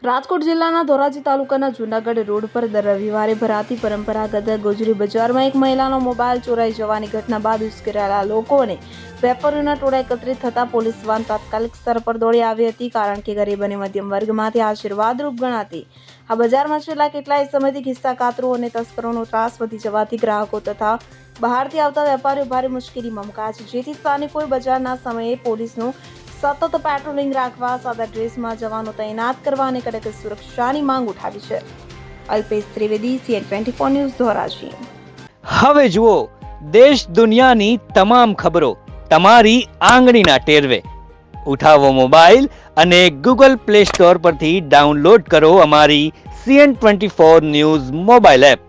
રાજકોટ જિલ્લાના ધોરાજી તાલુકાના જૂનાગઢ રોડ પર દર રવિવારે ભરાતી પરંપરાગત ગોજરી બજારમાં એક મહિલાનો મોબાઈલ ચોરાઈ જવાની ઘટના બાદ ઉશ્કેરાયેલા લોકો અને વેપારીઓના ટોળા એકત્રિત થતા પોલીસ વાન તાત્કાલિક સ્થળ પર દોડી આવી હતી, કારણ કે ગરીબ અને મધ્યમ વર્ગમાંથી આશીર્વાદરૂપ ગણાતી આ બજારમાં છેલ્લા કેટલાય સમયથી ખિસ્સા કાતરો અને તસ્કરોનો ત્રાસ વધી જવાથી ગ્રાહકો તથા બહારથી આવતા વેપારીઓ ભારે મુશ્કેલીમાં મુકાયા છે, જેથી સ્થાનિકોએ બજારના સમયે પોલીસનું સતત પેટ્રોલિંગ રાખવા, સાદા ડ્રેસમાં જવાનો તૈનાત કરવા અને કડક સુરક્ષાની માંગ ઉઠાવી છે. Alpesh Trivedi, CN24 news, Dhoraji. હવે જુઓ દેશ દુનિયાની તમામ ખબરો તમારી આંગળીના ટેરવે. ઉઠાવો મોબાઈલ અને Google Play Store પરથી ડાઉનલોડ કરો અમારી CN24 ન્યૂઝ મોબાઈલ એપ.